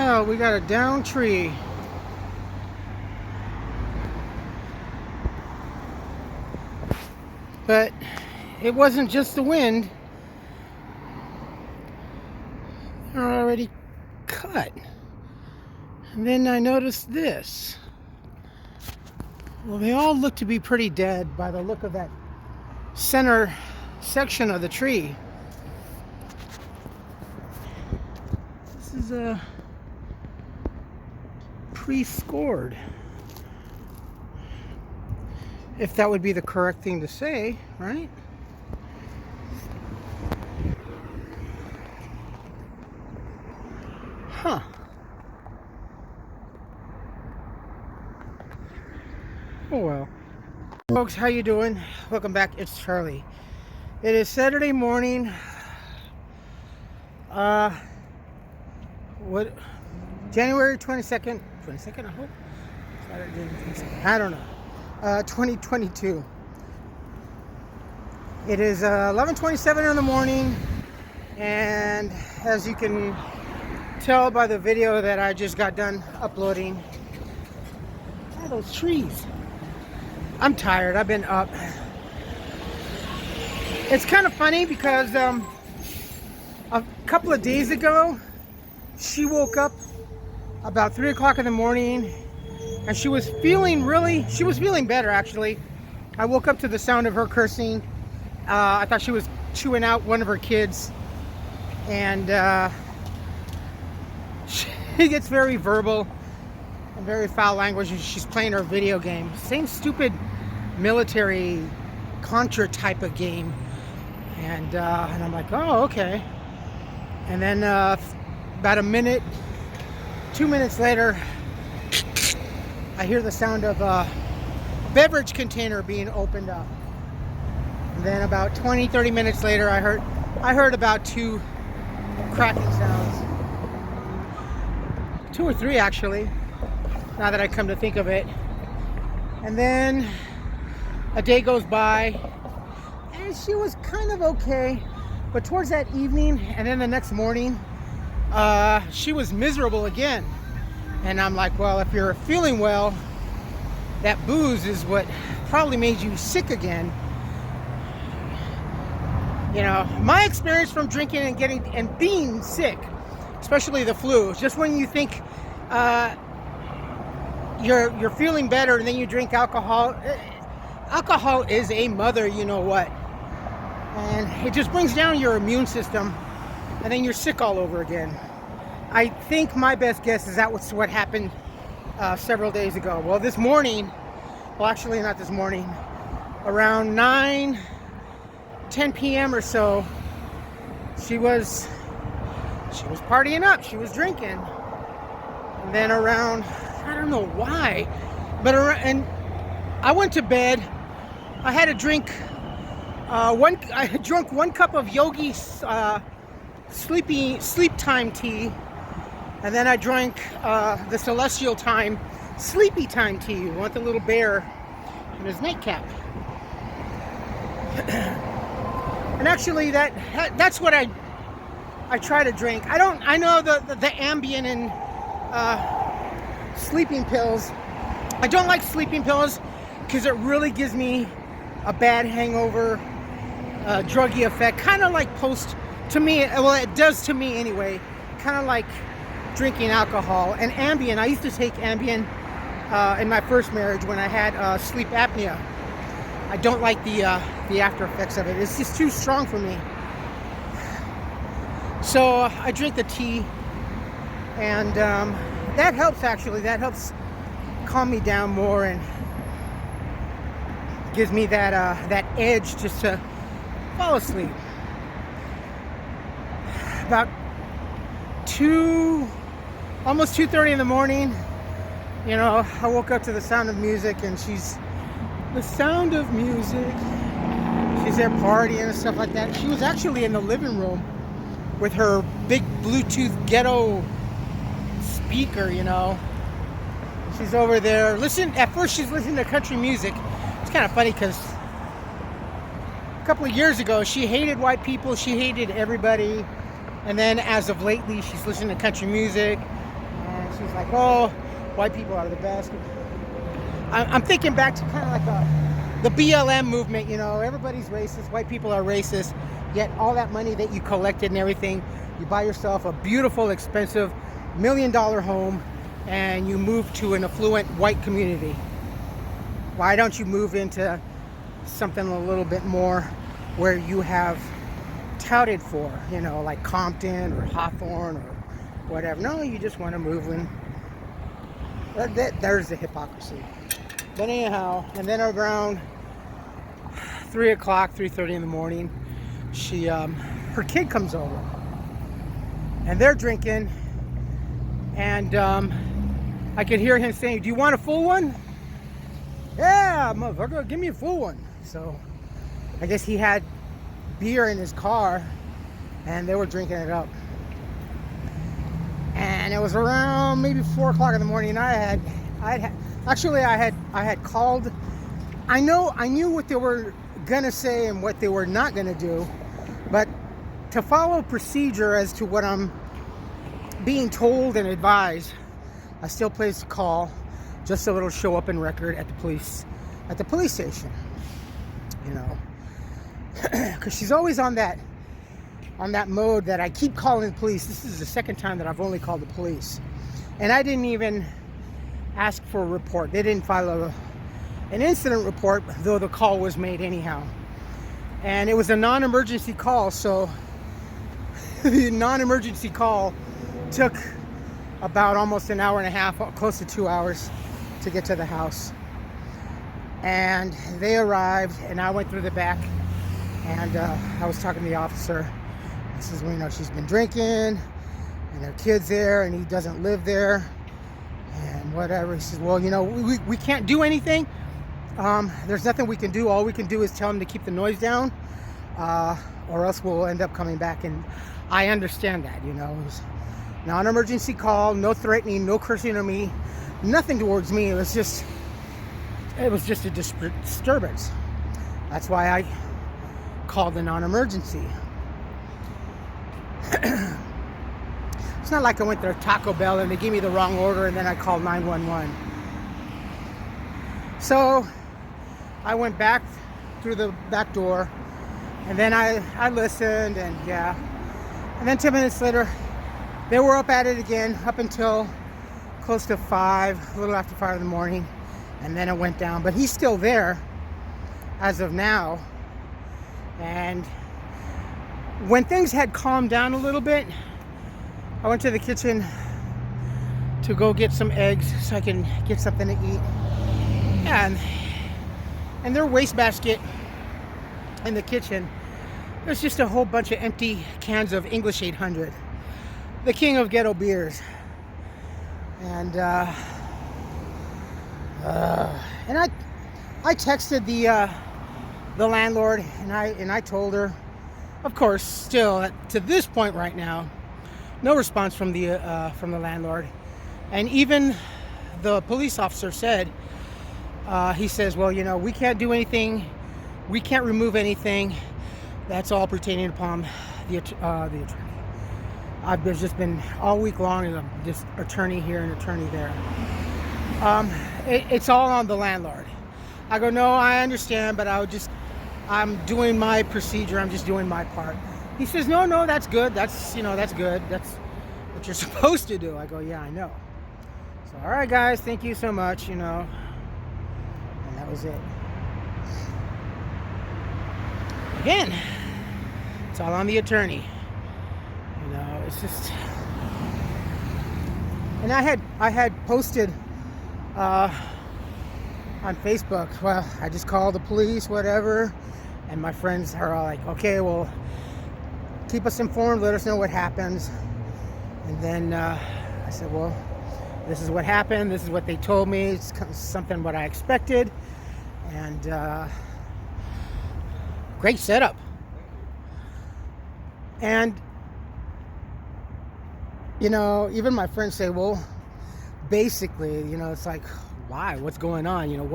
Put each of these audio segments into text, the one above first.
hell, we got a down tree. But it wasn't just the wind. They're already cut. And then I noticed this. Well, they all look to be pretty dead by the look of that center section of the tree. This is a pre-scored, if that would be the correct thing to say, right? Huh. Oh well. Folks, how you doing? Welcome back. It's Charlie. It is Saturday morning. January 22nd, I hope? Saturday 22nd. I don't know. 2022. It is 11:27 in the morning, and as you can tell by the video that I just got done uploading, look at those trees. I'm tired. I've been up. It's kind of funny because a couple of days ago, she woke up about 3 o'clock in the morning, and she was feeling better actually. I woke up to the sound of her cursing. I thought she was chewing out one of her kids, and she gets very verbal and very foul language. She's playing her video game, same stupid military Contra type of game, and I'm like, oh, okay. And then about a minute, 2 minutes later, I hear the sound of a beverage container being opened up. And then about 20-30 minutes later, I heard about 2 cracking sounds. 2 or 3 actually, now that I come to think of it. And then a day goes by, and she was kind of okay. But towards that evening, and then the next morning, she was miserable again. And I'm like, well, if you're feeling well, that booze is what probably made you sick again. You know, my experience from drinking and being sick, especially the flu, just when you think you're feeling better, and then you drink alcohol. Alcohol is a mother, you know what, and it just brings down your immune system, and then you're sick all over again. I think my best guess is that was what happened several days ago. Well, this morning, well, actually not this morning, around 9-10 p.m. or so, she was partying up. She was drinking, and then around, I don't know why, but and I went to bed. I had a drink. I had drunk 1 cup of Yogi sleep time tea, and then I drank the Celestial Time sleepy time tea. You want the little bear in his nightcap. And actually, that's what I try to drink. I know the Ambien and sleeping pills. I don't like sleeping pills because it really gives me a bad hangover, druggy effect, kind of like to me, well, it does to me anyway, kind of like drinking alcohol. And Ambien, I used to take Ambien in my first marriage when I had sleep apnea. I don't like the after effects of it. It's just too strong for me. So I drink the tea, and that helps actually. That helps calm me down more and gives me that edge just to fall asleep. About almost 2:30 in the morning, you know, I woke up to the sound of music, and the sound of music. She's there partying and stuff like that. She was actually in the living room with her big Bluetooth ghetto speaker, you know. She's over there. At first she's listening to country music. It's kind of funny because a couple of years ago she hated white people, she hated everybody, and then as of lately she's listening to country music, she's like, oh, white people are the best. I'm thinking back to kind of like the BLM movement, you know, everybody's racist, white people are racist, yet all that money that you collected and everything, you buy yourself a beautiful, expensive $1 million home, and you move to an affluent white community. Why don't you move into something a little bit more where you have touted for, you know, like Compton or Hawthorne or whatever? No, you just want to move in. There's the hypocrisy. But anyhow, and then around 3 o'clock, 3:30 in the morning, her kid comes over, and they're drinking, and I could hear him saying, "Do you want a full one?" "Yeah, motherfucker, give me a full one." So I guess he had beer in his car, and they were drinking it up. And it was around maybe 4 o'clock in the morning, and I had called. I knew what they were gonna say and what they were not gonna do, but to follow procedure as to what I'm being told and advised, I still placed a call just so it'll show up in record at the police station, you know, because she's always on that mode that I keep calling the police. This is the second time that I've only called the police, and I didn't even ask for a report. They didn't file an incident report, though the call was made anyhow, and it was a non-emergency call. So the non-emergency call took about almost an hour and a half, close to 2 hours, to get to the house. And they arrived, and I went through the back, and I was talking to the officer. He says, well, you know, she's been drinking, and their kid's there, and he doesn't live there, and whatever. He says, well, you know, we can't do anything. There's nothing we can do. All we can do is tell him to keep the noise down, or else we'll end up coming back. And I understand that, you know. It was non-emergency call, no threatening, no cursing at me, nothing towards me. It was just a disturbance. That's why I called the non-emergency. It's not like I went to Taco Bell and they gave me the wrong order and then I called 911. So I went back through the back door, and then I listened, and yeah. And then 10 minutes later, they were up at it again, up until close to 5, a little after 5 in the morning, and then it went down. But he's still there as of now. And when things had calmed down a little bit, I went to the kitchen to go get some eggs so I can get something to eat. And their wastebasket in the kitchen, there's just a whole bunch of empty cans of English 800, the king of ghetto beers. And I texted the landlord, and I told her, of course, still to this point right now, no response from the landlord. And even the police officer said, he says, well, you know, we can't do anything, we can't remove anything. That's all pertaining upon the attorney. I've just been all week long as this attorney here and attorney there. It's all on the landlord. I go, no, I understand, but I'm doing my procedure. I'm just doing my part. He says, no, that's good. That's good. That's what you're supposed to do. I go, yeah, I know. So, all right, guys, thank you so much, you know. And that was it. Again, it's all on the attorney. You know, it's just. And I had posted on Facebook, well, I just called the police, whatever, and my friends are all like, okay, well, keep us informed, let us know what happens. And then I said, well, this is what happened, this is what they told me, it's something what I expected, and great setup. And you know, even my friends say, well, basically, you know, it's like, why? What's going on? You know,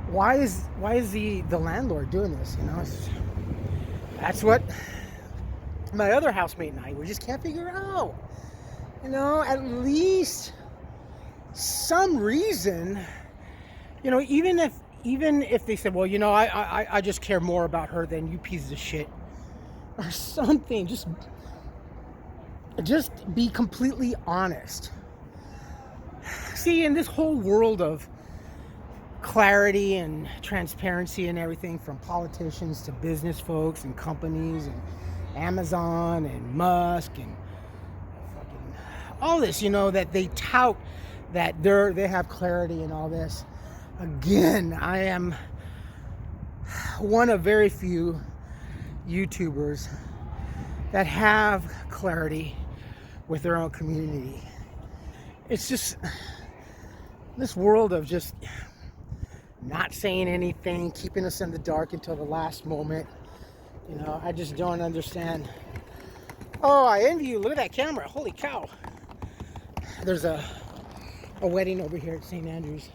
why is the landlord doing this? You know, that's what my other housemate and I, we just can't figure out. at least some reason, even if they said, well, I just care more about her than you pieces of shit, or something. Just be completely honest. See, in this whole world of clarity and transparency and everything, from politicians to business folks and companies and Amazon and Musk and fucking all this, that they tout that they have clarity and all this. Again, I am one of very few YouTubers that have clarity with their own community. It's just this world of just not saying anything, keeping us in the dark until the last moment. I just don't understand. Oh, I envy you. Look at that camera. Holy cow. There's a wedding over here at St. Andrews.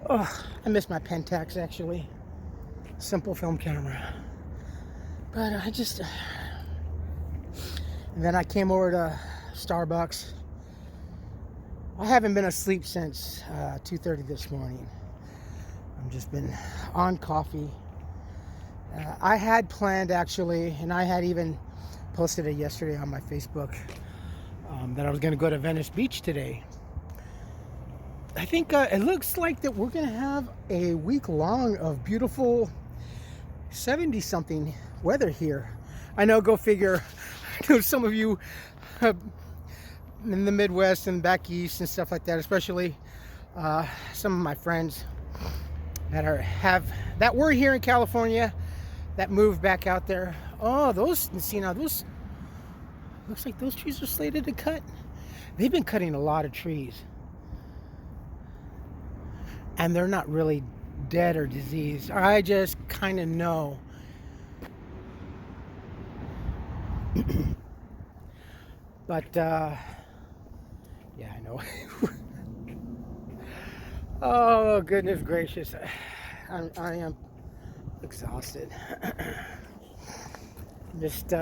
Oh, I miss my Pentax, actually. Simple film camera. But and then I came over to Starbucks. I haven't been asleep since 2:30 this morning. I've just been on coffee. I had planned, actually, and I had even posted it yesterday on my Facebook, that I was going to go to Venice Beach today. I think it looks like that we're going to have a week long of beautiful 70-something weather here. I know, go figure. I know some of you in the Midwest and back east and stuff like that, especially some of my friends that were here in California that moved back out there. Oh, those looks like those trees are slated to cut. They've been cutting a lot of trees, and they're not really dead or diseased. I just kind of know. But yeah, I know. Oh, goodness gracious. I am exhausted. Just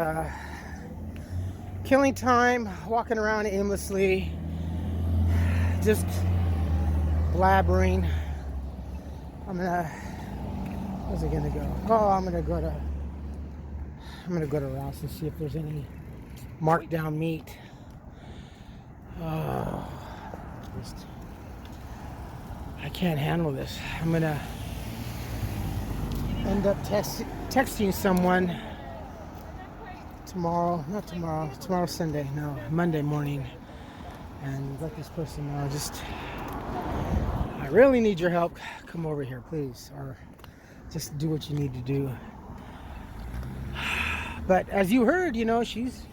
killing time, walking around aimlessly, just blabbering. Where's it gonna go? Oh, I'm gonna go to Ross and see if there's any marked down meat. Oh, I can't handle this. I'm gonna end up texting someone tomorrow Sunday, no, Monday morning, and let this person know, I really need your help. Come over here, please, or just do what you need to do. But as you heard, she's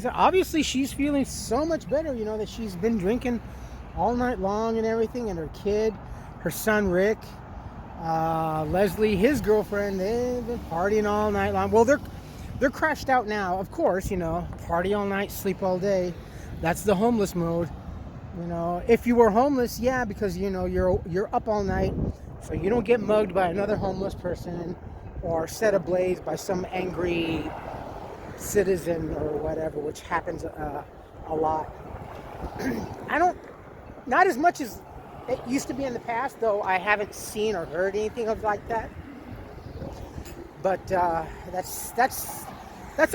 obviously feeling so much better, that she's been drinking all night long and everything, and her kid, her son Rick, Leslie, his girlfriend, they've been partying all night long. Well, they're crashed out now, of course, party all night, sleep all day. That's the homeless mode. If you were homeless, yeah, because you're up all night, so you don't get mugged by another homeless person or set ablaze by some angry citizen or whatever, which happens a lot. Not as much as it used to be in the past, though. I haven't seen or heard anything of like that. But that's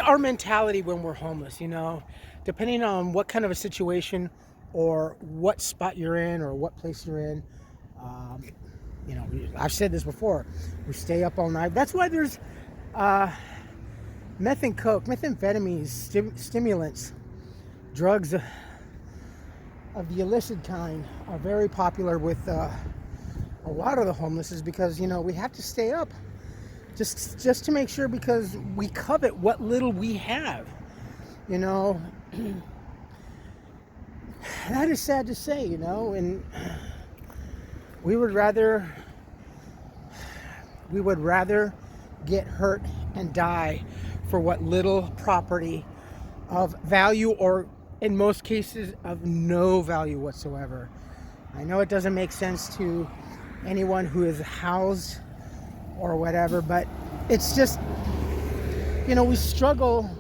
our mentality when we're homeless, depending on what kind of a situation or what spot you're in or what place you're in. I've said this before. We stay up all night. That's why there's meth and coke, methamphetamines, stimulants, drugs of the illicit kind are very popular with a lot of the homeless, is because we have to stay up just to make sure, because we covet what little we have. That is sad to say, and we would rather get hurt and die for what little property of value, or in most cases of no value whatsoever. I know it doesn't make sense to anyone who is housed or whatever, but it's just, we struggle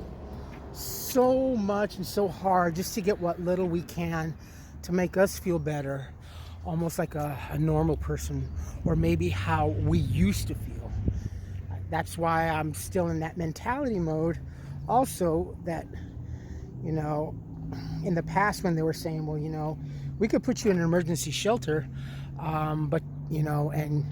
so much and so hard just to get what little we can to make us feel better, almost like a normal person, or maybe how we used to feel. That's why I'm still in that mentality mode. Also, that, you know, in the past when they were saying, well, you know, we could put you in an emergency shelter, but, you know, and,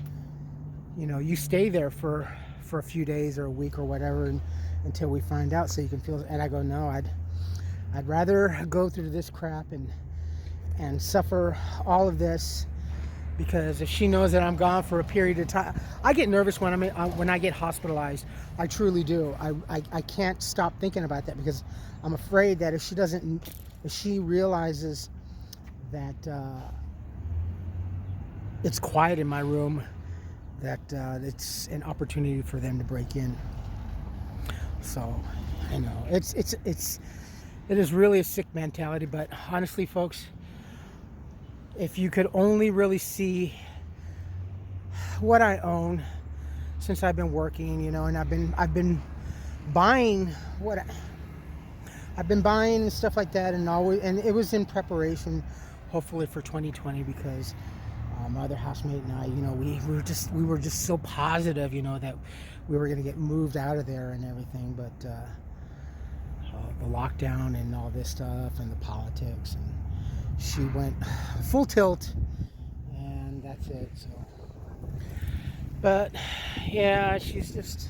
you know, you stay there for a few days or a week or whatever, until we find out, so you can feel. And I go, no, I'd rather go through this crap and suffer all of this, because if she knows that I'm gone for a period of time, I get nervous when I get hospitalized. I truly do. I can't stop thinking about that, because I'm afraid that if she realizes that it's quiet in my room, that it's an opportunity for them to break in. So I know it is really a sick mentality. But honestly, folks, if you could only really see what I own since I've been working, you know, and I've been buying and stuff like that, and it was in preparation, hopefully, for 2020, because my other housemate and I, you know, we were just so positive, you know, that we were going to get moved out of there and everything. But the lockdown and all this stuff and the politics, and she went full tilt, and that's it. So, but yeah, she's just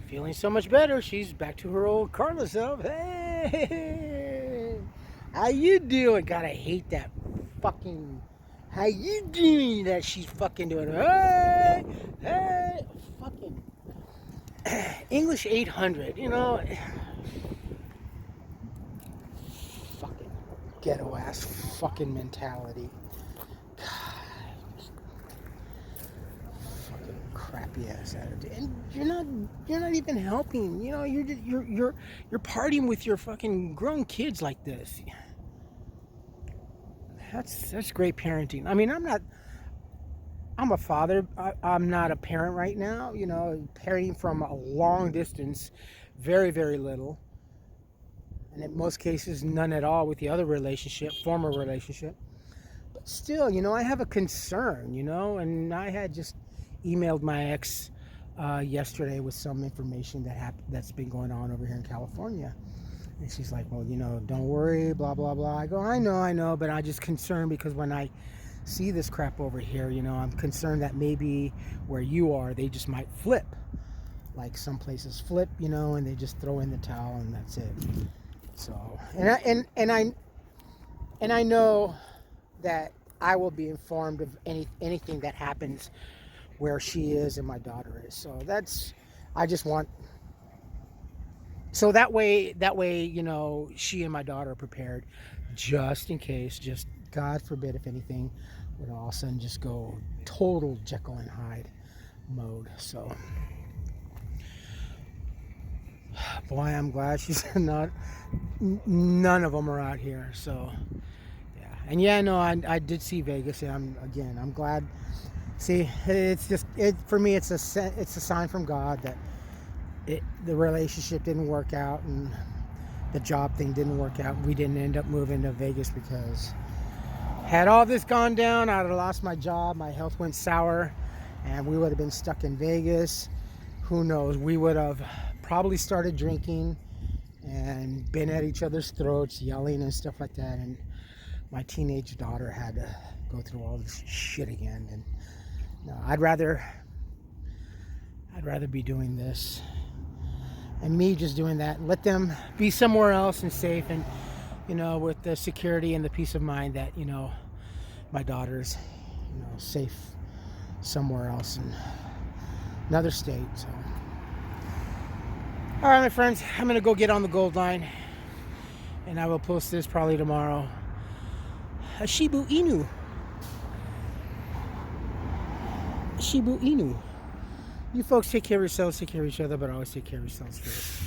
feeling so much better. She's back to her old Carla self. Hey, how you doing? God, I hate that fucking. How you doing? That she's fucking doing. Hey, fucking English 800. You know, fucking ghetto ass fucking mentality. God, fucking crappy ass attitude. And you're not even helping. You know, you're partying with your fucking grown kids like this. That's great parenting. I mean, I'm a father. I'm not a parent right now. You know, parenting from a long distance, very, very little. And in most cases, none at all with the other former relationship. But still, you know, I have a concern, you know, and I had just emailed my ex yesterday with some information that's been going on over here in California. And she's like, well, you know, don't worry, blah, blah, blah. I go, I know, but I'm just concerned because when I see this crap over here, you know, I'm concerned that maybe where you are, they just might flip. Like some places flip, you know, and they just throw in the towel and that's it. So, and I know that I will be informed of anything that happens where she is and my daughter is. So I just want. So that way, you know, she and my daughter are prepared, just in case, just God forbid, if anything would all of a sudden just go total Jekyll and Hyde mode. So, boy, I'm glad she's not. None of them are out here. So, yeah, and yeah, no, I did see Vegas. And I'm glad. See, for me, it's a sign from God that. The relationship didn't work out and the job thing didn't work out. We didn't end up moving to Vegas, because had all this gone down, I would have lost my job, my health went sour, and we would have been stuck in Vegas. Who knows? We would have probably started drinking and been at each other's throats, yelling and stuff like that. And my teenage daughter had to go through all this shit again. And no, I'd rather be doing this. And me just doing that, let them be somewhere else and safe, and, you know, with the security and the peace of mind that, you know, my daughter's, you know, safe somewhere else in another state. So, all right, my friends, I'm gonna go get on the gold line, and I will post this probably tomorrow. A Shibu Inu. You folks take care of yourselves, take care of each other, but always take care of yourselves first.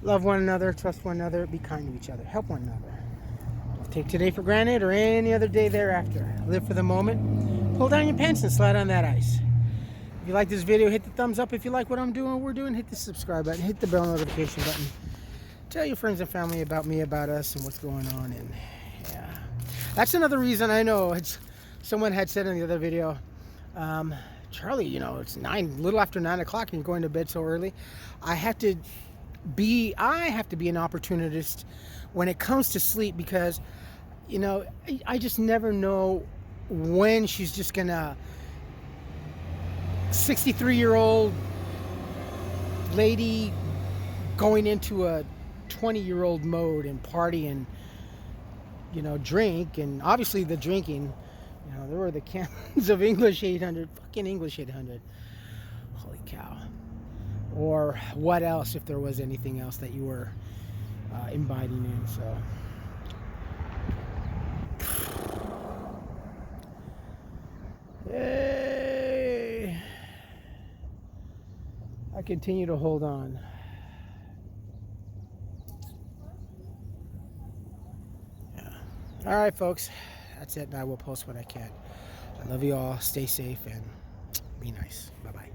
Love one another, trust one another, be kind to each other, help one another. Don't take today for granted or any other day thereafter. Live for the moment. Pull down your pants and slide on that ice. If you like this video, hit the thumbs up. If you like what I'm doing, we're doing, hit the subscribe button, hit the bell notification button. tell your friends and family about me, about us, and what's going on. And yeah, that's another reason I know. It's someone had said in the other video, Charlie, you know, it's little after 9 o'clock, and you're going to bed so early. I have to be an opportunist when it comes to sleep, because, you know, I just never know when she's just gonna 63-year-old lady going into a 20-year-old mode and party and, you know, drink. And obviously the drinking, you know, there were the cans of English 800, fucking English 800. Holy cow. Or what else, if there was anything else that you were imbibing in. So yay, I continue to hold on. Yeah. All right, folks, that's it. I will post what I can. I love you all. Stay safe and be nice. Bye-bye.